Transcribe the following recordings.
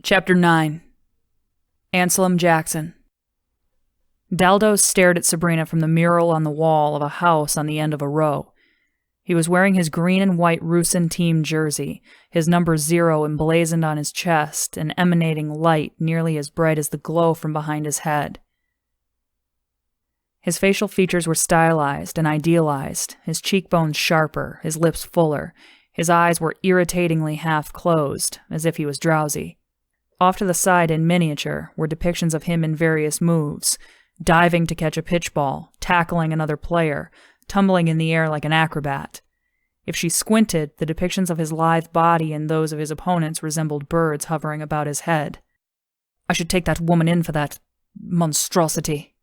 Chapter 9. Anselm Jackson. Daldo stared at Sabrina from the mural on the wall of a house on the end of a row. He was wearing his green and white Rusyn team jersey, his number 0 emblazoned on his chest and emanating light nearly as bright as the glow from behind his head. His facial features were stylized and idealized, his cheekbones sharper, his lips fuller. His eyes were irritatingly half-closed, as if he was drowsy. Off to the side in miniature were depictions of him in various moves, diving to catch a pitch ball, tackling another player, tumbling in the air like an acrobat. If she squinted, the depictions of his lithe body and those of his opponents resembled birds hovering about his head. "I should take that woman in for that monstrosity,"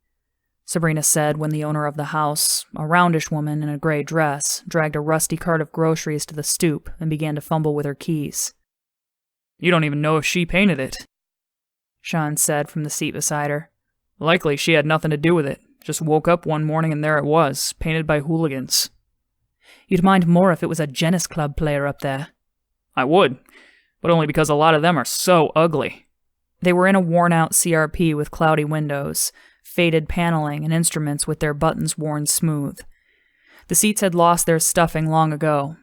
Sabrina said when the owner of the house, a roundish woman in a gray dress, dragged a rusty cart of groceries to the stoop and began to fumble with her keys. "You don't even know if she painted it," Sean said from the seat beside her. "Likely she had nothing to do with it. Just woke up one morning and there it was, painted by hooligans." "You'd mind more if it was a Genis Club player up there." "I would, but only because a lot of them are so ugly." They were in a worn-out CRP with cloudy windows, faded paneling, and instruments with their buttons worn smooth. The seats had lost their stuffing long ago.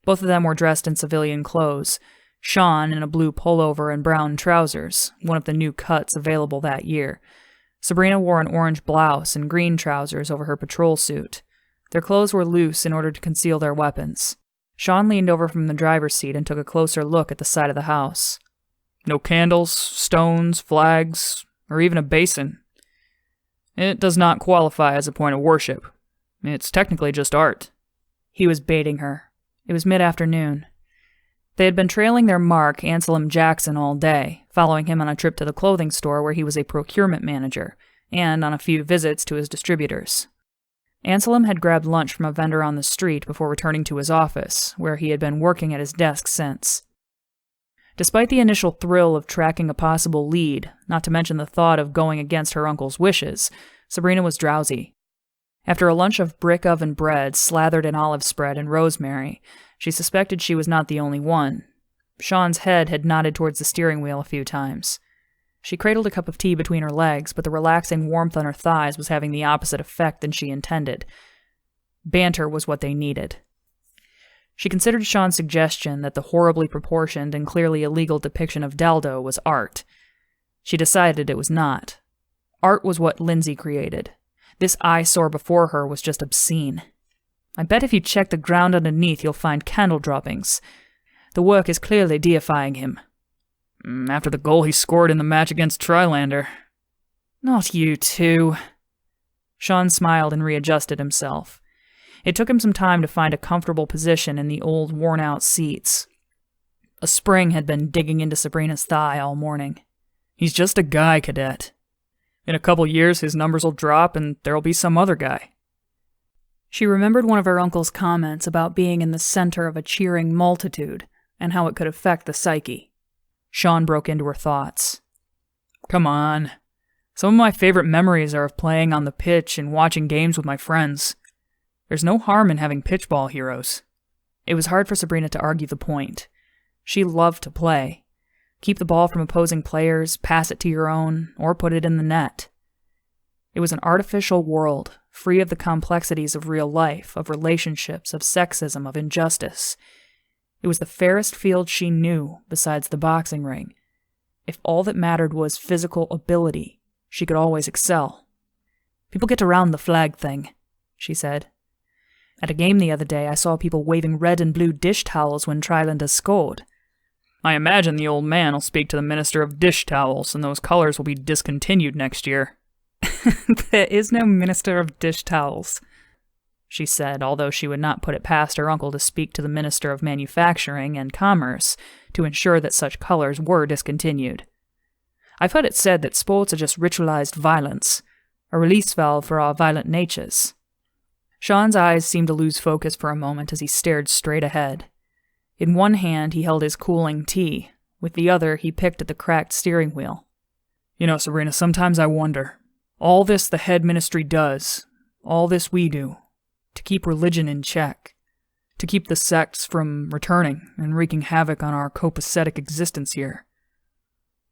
Both of them were dressed in civilian clothes. Sean in a blue pullover and brown trousers, one of the new cuts available that year. Sabrina wore an orange blouse and green trousers over her patrol suit. Their clothes were loose in order to conceal their weapons. Sean leaned over from the driver's seat and took a closer look at the side of the house. No candles, stones, flags, or even a basin. It does not qualify as a point of worship. It's technically just art. He was baiting her. It was mid-afternoon. They had been trailing their mark, Anselm Jackson, all day, following him on a trip to the clothing store where he was a procurement manager, and on a few visits to his distributors. Anselm had grabbed lunch from a vendor on the street before returning to his office, where he had been working at his desk since. Despite the initial thrill of tracking a possible lead, not to mention the thought of going against her uncle's wishes, Sabrina was drowsy. After a lunch of brick oven bread slathered in olive spread and rosemary, she suspected she was not the only one. Sean's head had nodded towards the steering wheel a few times. She cradled a cup of tea between her legs, but the relaxing warmth on her thighs was having the opposite effect than she intended. Banter was what they needed. She considered Sean's suggestion that the horribly proportioned and clearly illegal depiction of Daldo was art. She decided it was not. Art was what Lindsay created. This eyesore before her was just obscene. "I bet if you check the ground underneath you'll find candle droppings. The work is clearly deifying him." After the goal he scored in the match against Trylander. "Not you two." Sean smiled and readjusted himself. It took him some time to find a comfortable position in the old, worn-out seats. A spring had been digging into Sabrina's thigh all morning. "He's just a guy, Cadet. In a couple years his numbers will drop and there'll be some other guy." She remembered one of her uncle's comments about being in the center of a cheering multitude and how it could affect the psyche. Sean broke into her thoughts. "Come on. Some of my favorite memories are of playing on the pitch and watching games with my friends. There's no harm in having pitchball heroes." It was hard for Sabrina to argue the point. She loved to play. Keep the ball from opposing players, pass it to your own, or put it in the net. It was an artificial world, free of the complexities of real life, of relationships, of sexism, of injustice. It was the fairest field she knew, besides the boxing ring. If all that mattered was physical ability, she could always excel. "People get around the flag thing," she said. "At a game the other day, I saw people waving red and blue dish towels when Trylander scored." "I imagine the old man will speak to the Minister of Dish Towels, and those colors will be discontinued next year." "There is no Minister of Dish Towels," she said, although she would not put it past her uncle to speak to the Minister of Manufacturing and Commerce to ensure that such colors were discontinued. "I've heard it said that sports are just ritualized violence, a release valve for our violent natures." Sean's eyes seemed to lose focus for a moment as he stared straight ahead. In one hand he held his cooling tea, with the other he picked at the cracked steering wheel. "You know, Sabrina, sometimes I wonder. All this the head ministry does, all this we do, to keep religion in check, to keep the sects from returning and wreaking havoc on our copacetic existence here.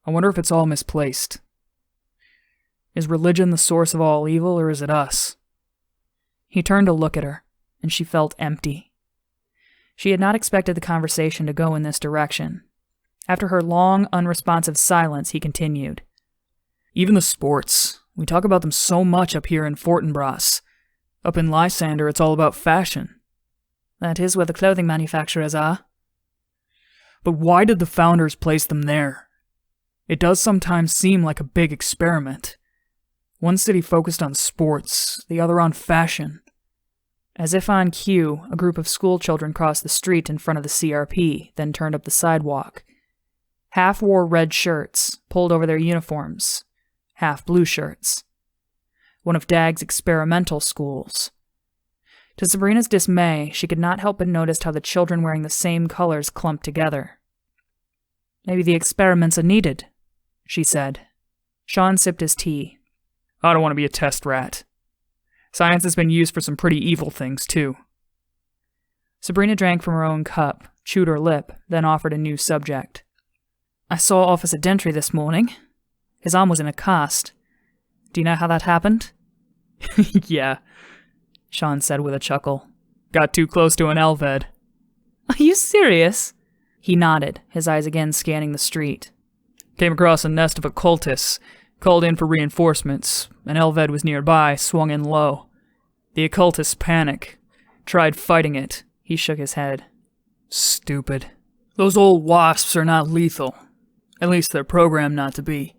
I wonder if it's all misplaced. Is religion the source of all evil, or is it us? He turned to look at her, and she felt empty. She had not expected the conversation to go in this direction. After her long, unresponsive silence, he continued. Even the sports. We talk about them so much up here in Fortinbras. Up in Lysander, it's all about fashion. That is where the clothing manufacturers are. But why did the founders place them there? It does sometimes seem like a big experiment. One city focused on sports, the other on fashion. As if on cue, a group of schoolchildren crossed the street in front of the CRP, then turned up the sidewalk. Half wore red shirts, pulled over their uniforms. Half blue shirts. One of Dag's experimental schools. To Sabrina's dismay, she could not help but notice how the children wearing the same colors clumped together. Maybe the experiments are needed, she said. Sean sipped his tea. I don't want to be a test rat. Science has been used for some pretty evil things, too. Sabrina drank from her own cup, chewed her lip, then offered a new subject. I saw Officer Dentry this morning. His arm was in a cast. Do you know how that happened? Yeah, Sean said with a chuckle. Got too close to an Elved. Are you serious? He nodded, his eyes again scanning the street. Came across a nest of occultists, called in for reinforcements. An Elved was nearby, swung in low. The occultists panic. Tried fighting it. He shook his head. Stupid. Those old wasps are not lethal. At least they're programmed not to be.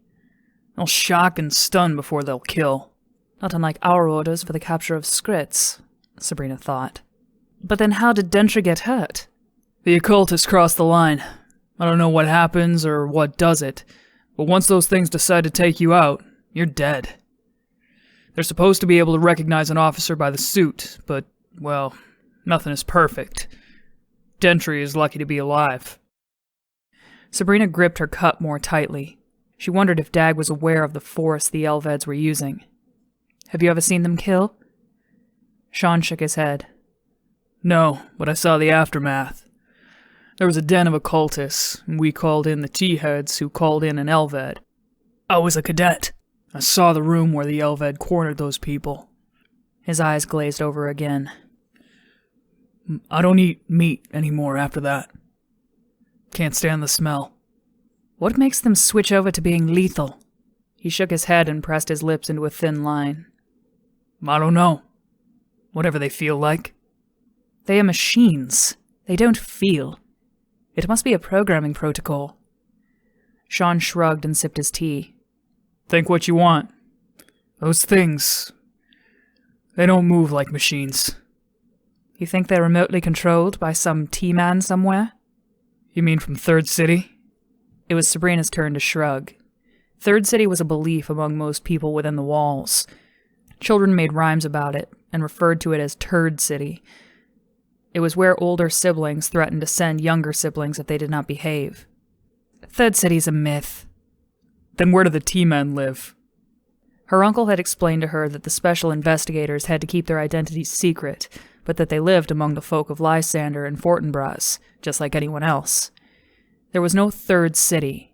They'll shock and stun before they'll kill. Not unlike our orders for the capture of Skritz, Sabrina thought. But then how did Dentry get hurt? The occultists cross the line. I don't know what happens or what does it, but once those things decide to take you out, you're dead. They're supposed to be able to recognize an officer by the suit, but, well, nothing is perfect. Dentry is lucky to be alive. Sabrina gripped her cup more tightly. She wondered if Dag was aware of the force the Elveds were using. Have you ever seen them kill? Sean shook his head. No, but I saw the aftermath. There was a den of occultists, and we called in the T-heads who called in an Elved. I was a cadet. I saw the room where the Elved cornered those people. His eyes glazed over again. I don't eat meat anymore after that. Can't stand the smell. What makes them switch over to being lethal? He shook his head and pressed his lips into a thin line. I don't know. Whatever they feel like. They are machines. They don't feel. It must be a programming protocol. Sean shrugged and sipped his tea. Think what you want. Those things, they don't move like machines. You think they're remotely controlled by some T-man somewhere? You mean from Third City? It was Sabrina's turn to shrug. Third City was a belief among most people within the walls. Children made rhymes about it and referred to it as Turd City. It was where older siblings threatened to send younger siblings if they did not behave. Third City's a myth. Then where do the T-men live? Her uncle had explained to her that the special investigators had to keep their identities secret, but that they lived among the folk of Lysander and Fortinbras, just like anyone else. There was no Third City,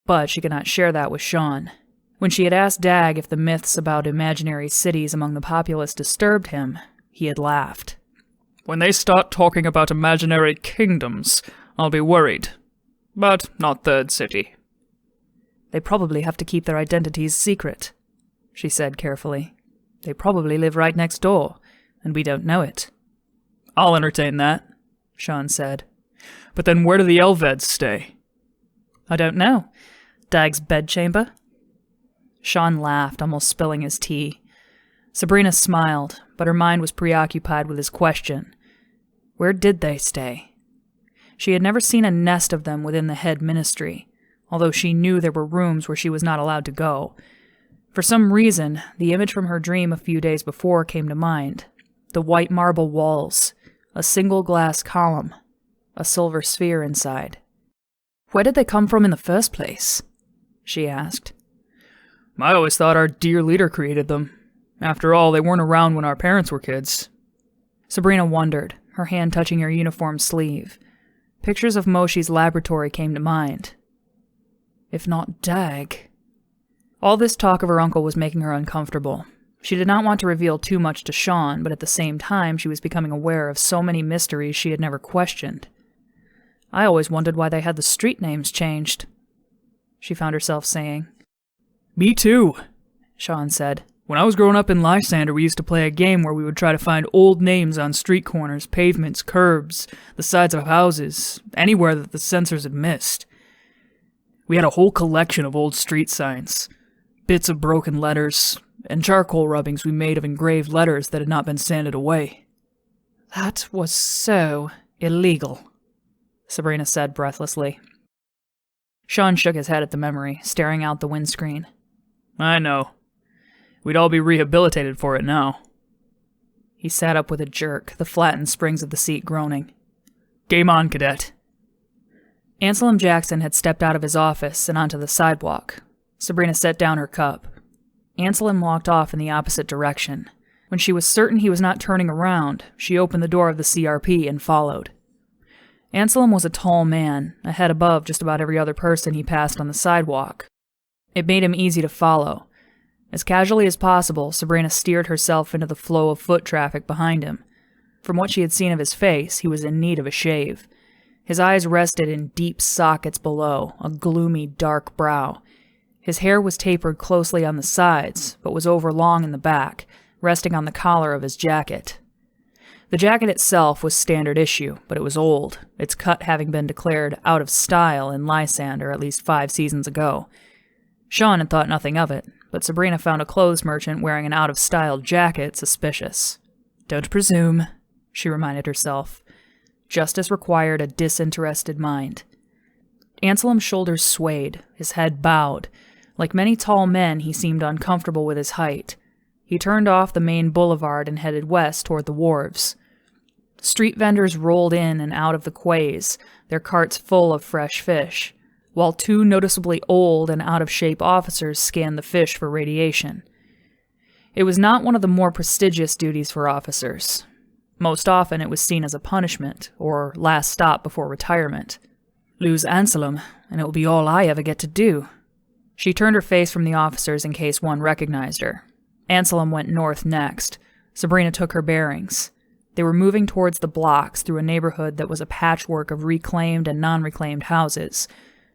but she could not share that with Sean. When she had asked Dag if the myths about imaginary cities among the populace disturbed him, he had laughed. When they start talking about imaginary kingdoms, I'll be worried. But not Third City. They probably have to keep their identities secret, she said carefully. They probably live right next door, and we don't know it. I'll entertain that, Sean said. But then where do the Elveds stay? I don't know. Dag's bedchamber? Sean laughed, almost spilling his tea. Sabrina smiled, but her mind was preoccupied with his question. Where did they stay? She had never seen a nest of them within the head ministry, although she knew there were rooms where she was not allowed to go. For some reason, the image from her dream a few days before came to mind. The white marble walls, a single glass column, a silver sphere inside. Where did they come from in the first place? She asked. I always thought our dear leader created them. After all, they weren't around when our parents were kids. Sabrina wondered, her hand touching her uniform sleeve. Pictures of Moshi's laboratory came to mind. if not Dag. All this talk of her uncle was making her uncomfortable. She did not want to reveal too much to Sean, but at the same time she was becoming aware of so many mysteries she had never questioned. I always wondered why they had the street names changed, she found herself saying. Me too, Sean said. When I was growing up in Lysander, we used to play a game where we would try to find old names on street corners, pavements, curbs, the sides of houses, anywhere that the censors had missed. We had a whole collection of old street signs, bits of broken letters, and charcoal rubbings we made of engraved letters that had not been sanded away. That was so illegal, Sabrina said breathlessly. Sean shook his head at the memory, staring out the windscreen. I know. We'd all be rehabilitated for it now. He sat up with a jerk, the flattened springs of the seat groaning. Game on, cadet. Anselm Jackson had stepped out of his office and onto the sidewalk. Sabrina set down her cup. Anselm walked off in the opposite direction. When she was certain he was not turning around, she opened the door of the CRP and followed. Anselm was a tall man, a head above just about every other person he passed on the sidewalk. It made him easy to follow. As casually as possible, Sabrina steered herself into the flow of foot traffic behind him. From what she had seen of his face, he was in need of a shave. His eyes rested in deep sockets below, a gloomy, dark brow. His hair was tapered closely on the sides, but was overlong in the back, resting on the collar of his jacket. The jacket itself was standard issue, but it was old, its cut having been declared out of style in Lysander at least 5 seasons ago. Sean had thought nothing of it, but Sabrina found a clothes merchant wearing an out-of-style jacket suspicious. Don't presume, she reminded herself. Justice required a disinterested mind. Anselm's shoulders swayed, his head bowed. Like many tall men, he seemed uncomfortable with his height. He turned off the main boulevard and headed west toward the wharves. Street vendors rolled in and out of the quays, their carts full of fresh fish, while 2 noticeably old and out-of-shape officers scanned the fish for radiation. It was not one of the more prestigious duties for officers. Most often it was seen as a punishment, or last stop before retirement. Lose Anselm, and it will be all I ever get to do. She turned her face from the officers in case one recognized her. Anselm went north next. Sabrina took her bearings. They were moving towards the blocks through a neighborhood that was a patchwork of reclaimed and non-reclaimed houses.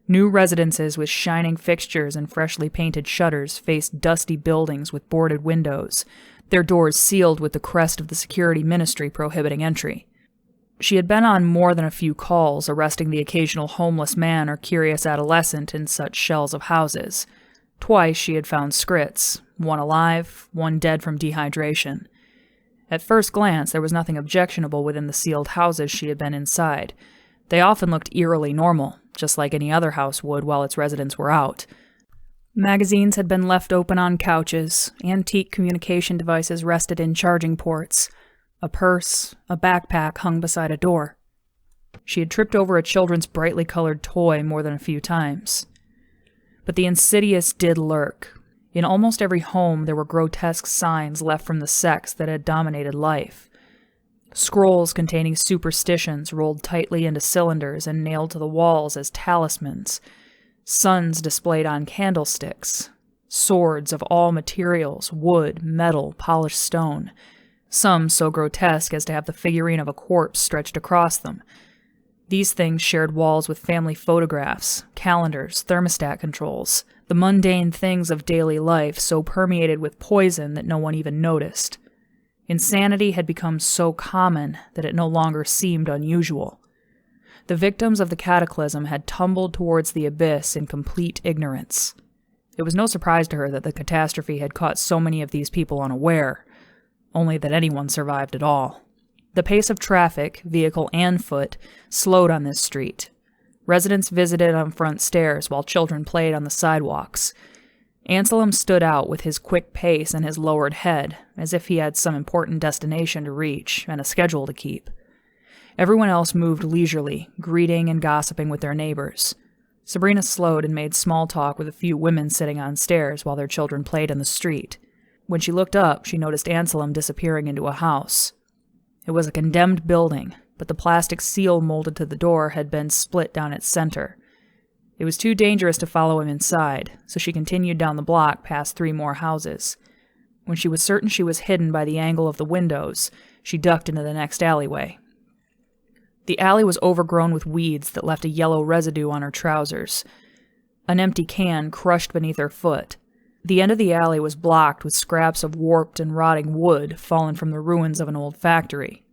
New residences with shining fixtures and freshly painted shutters faced dusty buildings with boarded windows, their doors sealed with the crest of the security ministry prohibiting entry. She had been on more than a few calls, arresting the occasional homeless man or curious adolescent in such shells of houses. Twice she had found scrits, one alive, one dead from dehydration. At first glance, there was nothing objectionable within the sealed houses she had been inside. They often looked eerily normal, just like any other house would while its residents were out. Magazines had been left open on couches, antique communication devices rested in charging ports. A purse, a backpack hung beside a door. She had tripped over a children's brightly colored toy more than a few times. But the insidious did lurk. In almost every home there were grotesque signs left from the sects that had dominated life. Scrolls containing superstitions rolled tightly into cylinders and nailed to the walls as talismans. Suns displayed on candlesticks. Swords of all materials, wood, metal, polished stone. Some so grotesque as to have the figurine of a corpse stretched across them. These things shared walls with family photographs, calendars, thermostat controls, the mundane things of daily life so permeated with poison that no one even noticed. Insanity had become so common that it no longer seemed unusual. The victims of the cataclysm had tumbled towards the abyss in complete ignorance. It was no surprise to her that the catastrophe had caught so many of these people unaware, only that anyone survived at all. The pace of traffic, vehicle and foot, slowed on this street. Residents visited on front stairs while children played on the sidewalks. Anselm stood out with his quick pace and his lowered head, as if he had some important destination to reach and a schedule to keep. Everyone else moved leisurely, greeting and gossiping with their neighbors. Sabrina slowed and made small talk with a few women sitting on stairs while their children played in the street. When she looked up, she noticed Anselm disappearing into a house. It was a condemned building, but the plastic seal molded to the door had been split down its center. It was too dangerous to follow him inside, so she continued down the block past 3 more houses. When she was certain she was hidden by the angle of the windows, she ducked into the next alleyway. The alley was overgrown with weeds that left a yellow residue on her trousers. An empty can crushed beneath her foot. The end of the alley was blocked with scraps of warped and rotting wood fallen from the ruins of an old factory.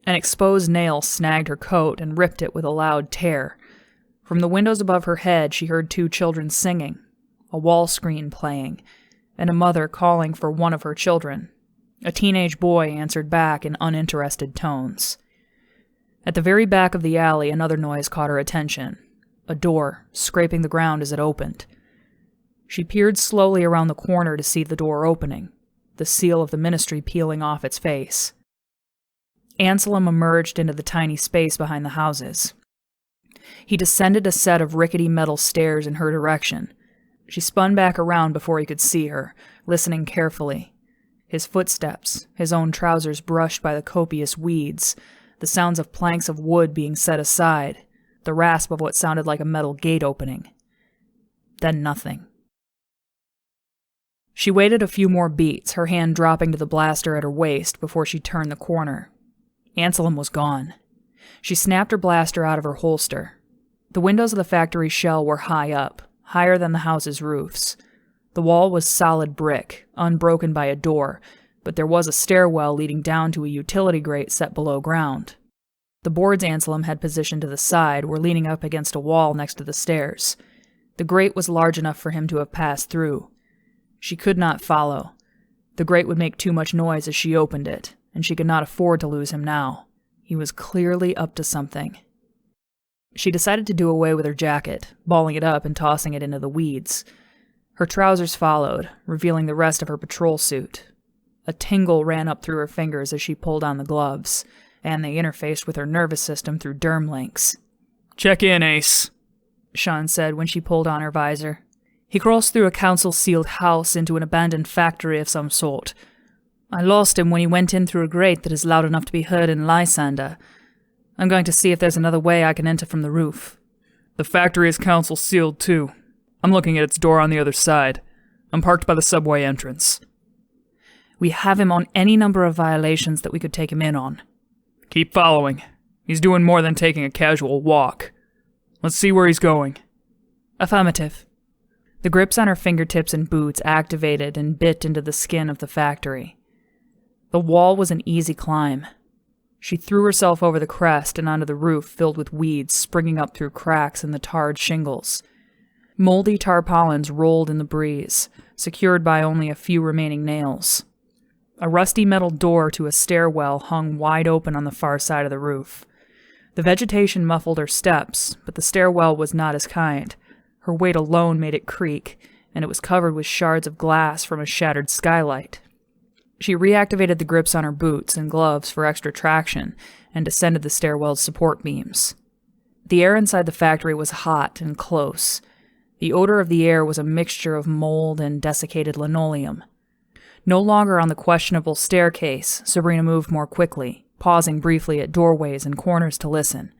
An exposed nail snagged her coat and ripped it with a loud tear. From the windows above her head, she heard 2 children singing, a wall screen playing, and a mother calling for one of her children. A teenage boy answered back in uninterested tones. At the very back of the alley, another noise caught her attention. A door, scraping the ground as it opened. She peered slowly around the corner to see the door opening, the seal of the ministry peeling off its face. Anselm emerged into the tiny space behind the houses. He descended a set of rickety metal stairs in her direction. She spun back around before he could see her, listening carefully. His footsteps, his own trousers brushed by the copious weeds, the sounds of planks of wood being set aside, the rasp of what sounded like a metal gate opening. Then nothing. She waited a few more beats, her hand dropping to the blaster at her waist before she turned the corner. Anselm was gone. She snapped her blaster out of her holster. The windows of the factory shell were high up, higher than the house's roofs. The wall was solid brick, unbroken by a door, but there was a stairwell leading down to a utility grate set below ground. The boards Anselm had positioned to the side were leaning up against a wall next to the stairs. The grate was large enough for him to have passed through. She could not follow. The grate would make too much noise as she opened it, and she could not afford to lose him now. He was clearly up to something. She decided to do away with her jacket, balling it up and tossing it into the weeds. Her trousers followed, revealing the rest of her patrol suit. A tingle ran up through her fingers as she pulled on the gloves, and they interfaced with her nervous system through derm links. "Check in, Ace," Sean said when she pulled on her visor. He crossed through a council-sealed house into an abandoned factory of some sort. I lost him when he went in through a grate that is loud enough to be heard in Lysander. I'm going to see if there's another way I can enter from the roof. The factory is council-sealed, too. I'm looking at its door on the other side. I'm parked by the subway entrance. We have him on any number of violations that we could take him in on. Keep following. He's doing more than taking a casual walk. Let's see where he's going. Affirmative. The grips on her fingertips and boots activated and bit into the skin of the factory. The wall was an easy climb. She threw herself over the crest and onto the roof filled with weeds springing up through cracks in the tarred shingles. Moldy tarpaulins rolled in the breeze, secured by only a few remaining nails. A rusty metal door to a stairwell hung wide open on the far side of the roof. The vegetation muffled her steps, but the stairwell was not as kind. Her weight alone made it creak, and it was covered with shards of glass from a shattered skylight. She reactivated the grips on her boots and gloves for extra traction and descended the stairwell's support beams. The air inside the factory was hot and close. The odor of the air was a mixture of mold and desiccated linoleum. No longer on the questionable staircase, Sabrina moved more quickly, pausing briefly at doorways and corners to listen.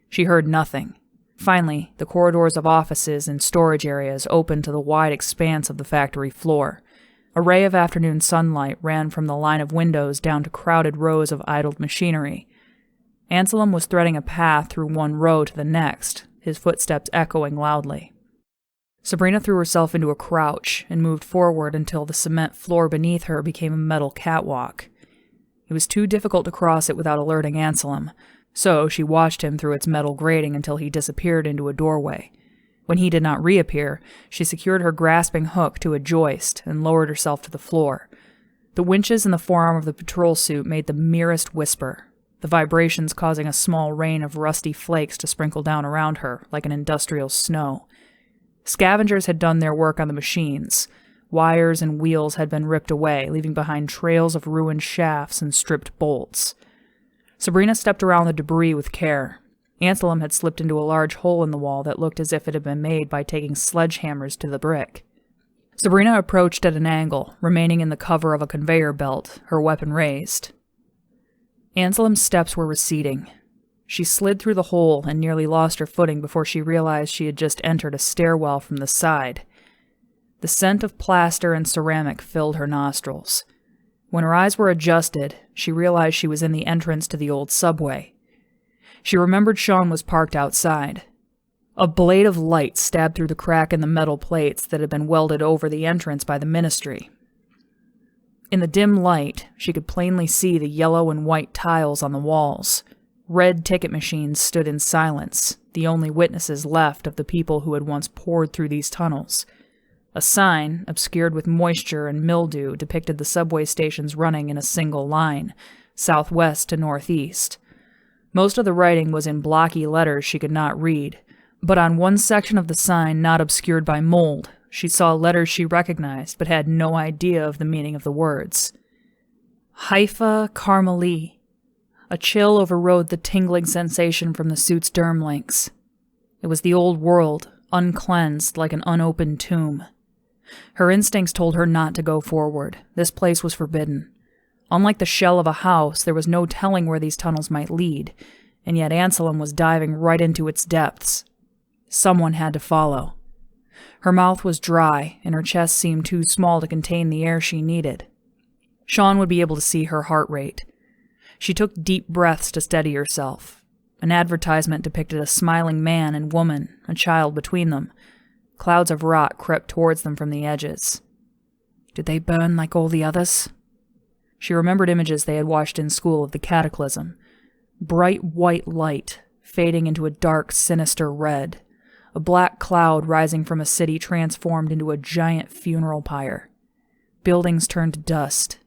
She heard nothing. Finally, the corridors of offices and storage areas opened to the wide expanse of the factory floor. A ray of afternoon sunlight ran from the line of windows down to crowded rows of idled machinery. Anselm was threading a path through one row to the next, his footsteps echoing loudly. Sabrina threw herself into a crouch and moved forward until the cement floor beneath her became a metal catwalk. It was too difficult to cross it without alerting Anselm, so she watched him through its metal grating until he disappeared into a doorway. When he did not reappear, she secured her grasping hook to a joist and lowered herself to the floor. The winches in the forearm of the patrol suit made the merest whisper, the vibrations causing a small rain of rusty flakes to sprinkle down around her like an industrial snow. Scavengers had done their work on the machines. Wires and wheels had been ripped away, leaving behind trails of ruined shafts and stripped bolts. Sabrina stepped around the debris with care. Anselm had slipped into a large hole in the wall that looked as if it had been made by taking sledgehammers to the brick. Sabrina approached at an angle, remaining in the cover of a conveyor belt, her weapon raised. Anselm's steps were receding. She slid through the hole and nearly lost her footing before she realized she had just entered a stairwell from the side. The scent of plaster and ceramic filled her nostrils. When her eyes were adjusted, she realized she was in the entrance to the old subway. She remembered Sean was parked outside. A blade of light stabbed through the crack in the metal plates that had been welded over the entrance by the ministry. In the dim light, she could plainly see the yellow and white tiles on the walls. Red ticket machines stood in silence, the only witnesses left of the people who had once poured through these tunnels. A sign, obscured with moisture and mildew, depicted the subway stations running in a single line, southwest to northeast. Most of the writing was in blocky letters she could not read, but on one section of the sign not obscured by mold, she saw letters she recognized but had no idea of the meaning of the words. Haifa Carmeli. A chill overrode the tingling sensation from the suit's derm links. It was the old world, uncleansed like an unopened tomb. Her instincts told her not to go forward. This place was forbidden. Unlike the shell of a house, there was no telling where these tunnels might lead, and yet Anselm was diving right into its depths. Someone had to follow. Her mouth was dry, and her chest seemed too small to contain the air she needed. Sean would be able to see her heart rate. She took deep breaths to steady herself. An advertisement depicted a smiling man and woman, a child between them. Clouds of rot crept towards them from the edges. Did they burn like all the others? She remembered images they had watched in school of the cataclysm. Bright white light, fading into a dark, sinister red. A black cloud rising from a city transformed into a giant funeral pyre. Buildings turned to dust.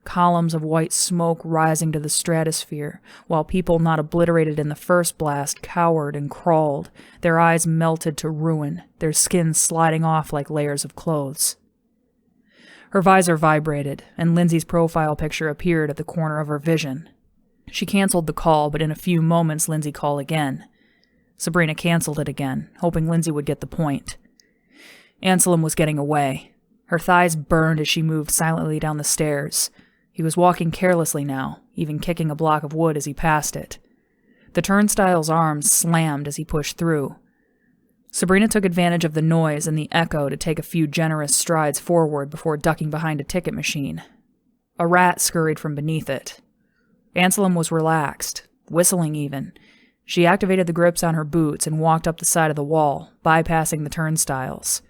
Columns of white smoke rising to the stratosphere, while people not obliterated in the first blast cowered and crawled, their eyes melted to ruin, their skin sliding off like layers of clothes. Her visor vibrated, and Lindsay's profile picture appeared at the corner of her vision. She canceled the call, but in a few moments Lindsay called again. Sabrina canceled it again, hoping Lindsay would get the point. Anselm was getting away. Her thighs burned as she moved silently down the stairs. He was walking carelessly now, even kicking a block of wood as he passed it. The turnstile's arms slammed as he pushed through. Sabrina took advantage of the noise and the echo to take a few generous strides forward before ducking behind a ticket machine. A rat scurried from beneath it. Anselm was relaxed, whistling even. She activated the grips on her boots and walked up the side of the wall, bypassing the turnstiles.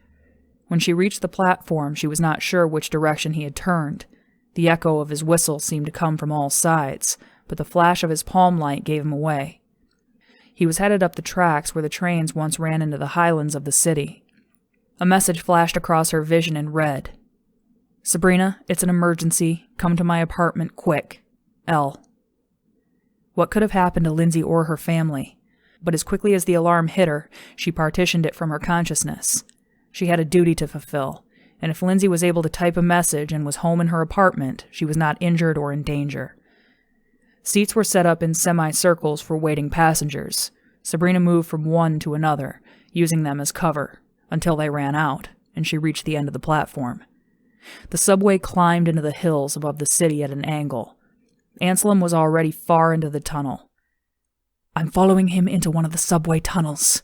When she reached the platform, she was not sure which direction he had turned. The echo of his whistle seemed to come from all sides, but the flash of his palm light gave him away. He was headed up the tracks where the trains once ran into the highlands of the city. A message flashed across her vision in red. Sabrina, it's an emergency. Come to my apartment, quick. L. What could have happened to Lindsay or her family? But as quickly as the alarm hit her, she partitioned it from her consciousness. She had a duty to fulfill, and if Lindsay was able to type a message and was home in her apartment, she was not injured or in danger. Seats were set up in semicircles for waiting passengers. Sabrina moved from one to another, using them as cover, until they ran out, and she reached the end of the platform. The subway climbed into the hills above the city at an angle. Anselm was already far into the tunnel. I'm following him into one of the subway tunnels,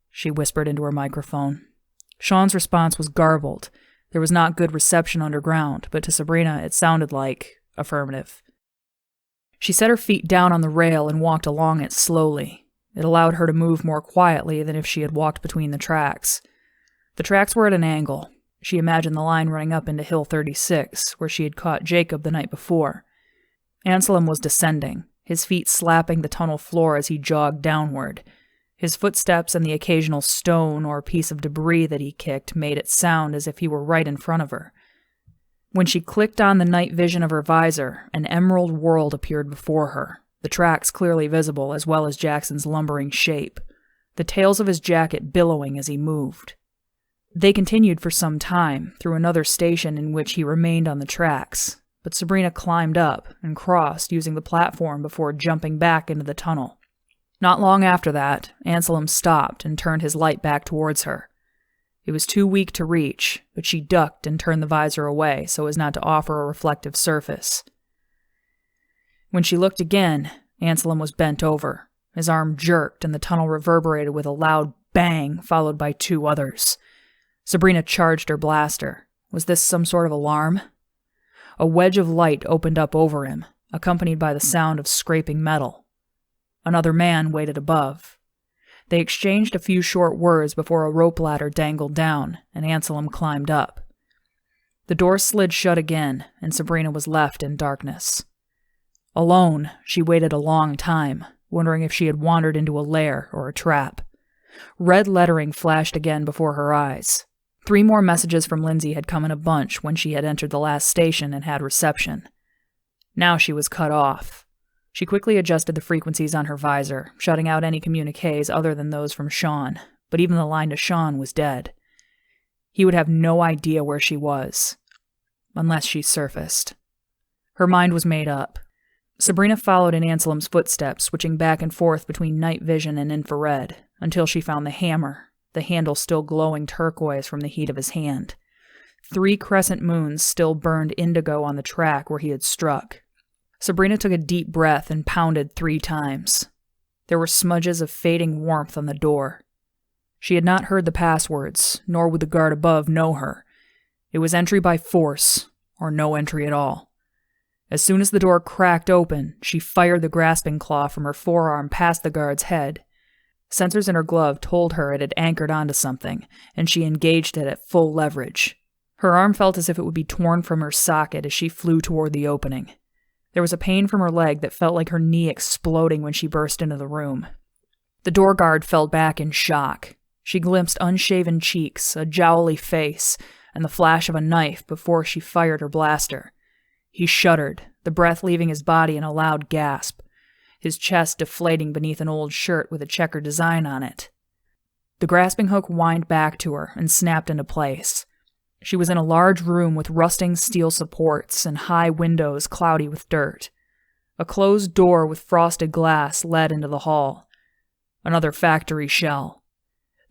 she whispered into her microphone. Sean's response was garbled. There was not good reception underground, but to Sabrina it sounded like affirmative. She set her feet down on the rail and walked along it slowly. It allowed her to move more quietly than if she had walked between the tracks. The tracks were at an angle. She imagined the line running up into Hill 36, where she had caught Jacob the night before. Anselm was descending, his feet slapping the tunnel floor as he jogged downward. His footsteps and the occasional stone or piece of debris that he kicked made it sound as if he were right in front of her. When she clicked on the night vision of her visor, an emerald world appeared before her, the tracks clearly visible as well as Jackson's lumbering shape, the tails of his jacket billowing as he moved. They continued for some time, through another station in which he remained on the tracks, but Sabrina climbed up and crossed using the platform before jumping back into the tunnel. Not long after that, Anselm stopped and turned his light back towards her. It was too weak to reach, but she ducked and turned the visor away so as not to offer a reflective surface. When she looked again, Anselm was bent over, His arm jerked, and the tunnel reverberated with a loud bang, followed by 2 others. Sabrina charged her blaster. Was this some sort of alarm? A wedge of light opened up over him, accompanied by the sound of scraping metal. Another man waited above. They exchanged a few short words before a rope ladder dangled down, and Anselm climbed up. The door slid shut again, and Sabrina was left in darkness. Alone, she waited a long time, wondering if she had wandered into a lair or a trap. Red lettering flashed again before her eyes. 3 more messages from Lindsay had come in a bunch when she had entered the last station and had reception. Now she was cut off. She quickly adjusted the frequencies on her visor, shutting out any communiques other than those from Sean, but even the line to Sean was dead. He would have no idea where she was, unless she surfaced. Her mind was made up. Sabrina followed in Anselm's footsteps, switching back and forth between night vision and infrared, until she found the hammer, the handle still glowing turquoise from the heat of his hand. 3 crescent moons still burned indigo on the track where he had struck. Sabrina took a deep breath and pounded 3 times. There were smudges of fading warmth on the door. She had not heard the passwords, nor would the guard above know her. It was entry by force, or no entry at all. As soon as the door cracked open, she fired the grasping claw from her forearm past the guard's head. Sensors in her glove told her it had anchored onto something, and she engaged it at full leverage. Her arm felt as if it would be torn from her socket as she flew toward the opening. There was a pain from her leg that felt like her knee exploding when she burst into the room. The door guard fell back in shock. She glimpsed unshaven cheeks, a jowly face, and the flash of a knife before she fired her blaster. He shuddered, the breath leaving his body in a loud gasp, his chest deflating beneath an old shirt with a checkered design on it. The grasping hook whined back to her and snapped into place. She was in a large room with rusting steel supports and high windows cloudy with dirt. A closed door with frosted glass led into the hall. Another factory shell.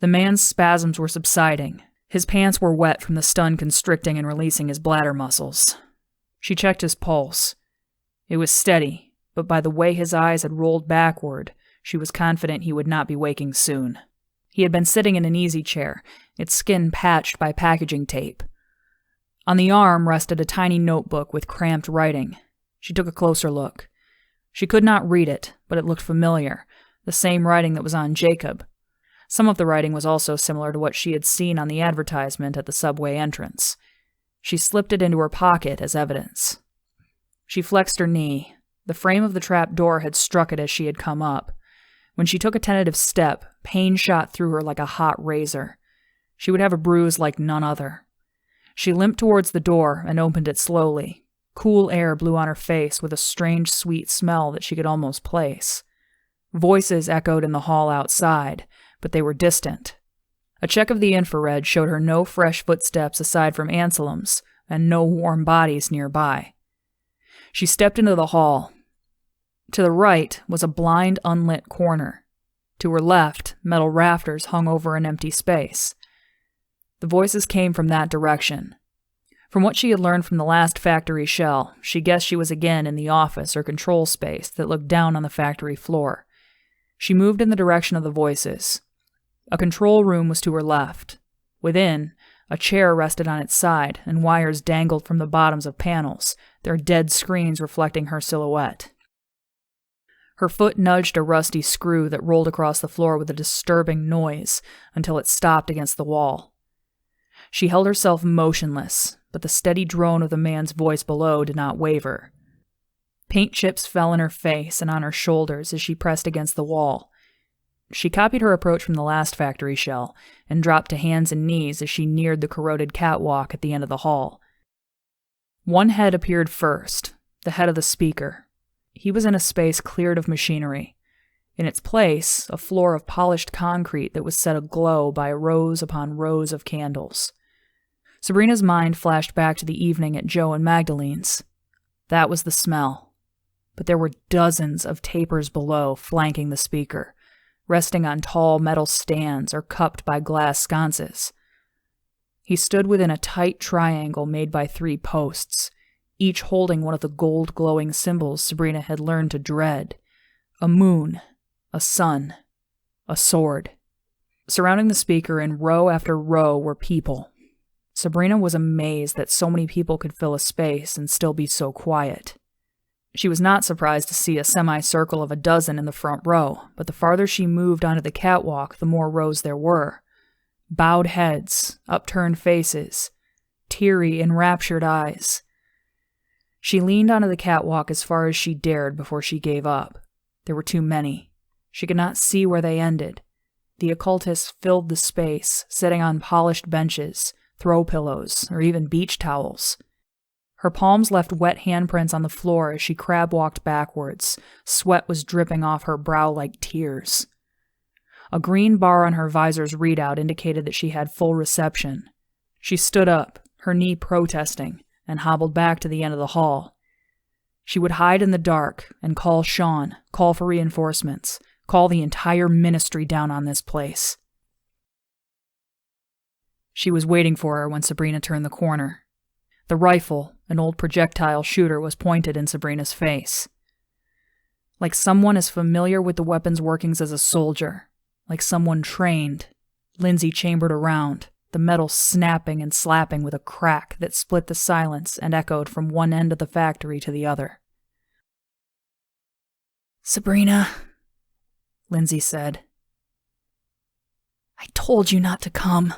The man's spasms were subsiding. His pants were wet from the stun constricting and releasing his bladder muscles. She checked his pulse. It was steady, but by the way his eyes had rolled backward, she was confident he would not be waking soon. He had been sitting in an easy chair, its skin patched by packaging tape. On the arm rested a tiny notebook with cramped writing. She took a closer look. She could not read it, but it looked familiar, the same writing that was on Jacob. Some of the writing was also similar to what she had seen on the advertisement at the subway entrance. She slipped it into her pocket as evidence. She flexed her knee. The frame of the trap door had struck it as she had come up. When she took a tentative step, pain shot through her like a hot razor. She would have a bruise like none other. She limped towards the door and opened it slowly. Cool air blew on her face with a strange sweet smell that she could almost place. Voices echoed in the hall outside, but they were distant. A check of the infrared showed her no fresh footsteps aside from Anselm's, and no warm bodies nearby. She stepped into the hall. To the right was a blind, unlit corner. To her left, metal rafters hung over an empty space. The voices came from that direction. From what she had learned from the last factory shell, she guessed she was again in the office or control space that looked down on the factory floor. She moved in the direction of the voices. A control room was to her left. Within, a chair rested on its side, and wires dangled from the bottoms of panels, their dead screens reflecting her silhouette. Her foot nudged a rusty screw that rolled across the floor with a disturbing noise until it stopped against the wall. She held herself motionless, but the steady drone of the man's voice below did not waver. Paint chips fell in her face and on her shoulders as she pressed against the wall. She copied her approach from the last factory shell and dropped to hands and knees as she neared the corroded catwalk at the end of the hall. One head appeared first, the head of the speaker. He was in a space cleared of machinery. In its place, a floor of polished concrete that was set aglow by rows upon rows of candles. Sabrina's mind flashed back to the evening at Joe and Magdalene's. That was the smell. But there were dozens of tapers below flanking the speaker, resting on tall metal stands or cupped by glass sconces. He stood within a tight triangle made by 3 posts, each holding one of the gold-glowing symbols Sabrina had learned to dread, a moon, a sun, a sword. Surrounding the speaker in row after row were people. Sabrina was amazed that so many people could fill a space and still be so quiet. She was not surprised to see a semicircle of a dozen in the front row, but the farther she moved onto the catwalk, the more rows there were. Bowed heads, upturned faces, teary, enraptured eyes. She leaned onto the catwalk as far as she dared before she gave up. There were too many. She could not see where they ended. The occultists filled the space, sitting on polished benches, throw pillows, or even beach towels. Her palms left wet handprints on the floor as she crab-walked backwards. Sweat was dripping off her brow like tears. A green bar on her visor's readout indicated that she had full reception. She stood up, her knee protesting, and hobbled back to the end of the hall. She would hide in the dark and call Sean, call for reinforcements, call the entire ministry down on this place. She was waiting for her when Sabrina turned the corner. The rifle, an old projectile shooter, was pointed in Sabrina's face. Like someone as familiar with the weapon's workings as a soldier, like someone trained, Lindsay chambered around, the metal snapping and slapping with a crack that split the silence and echoed from one end of the factory to the other. "Sabrina," Lindsay said. "I told you not to come."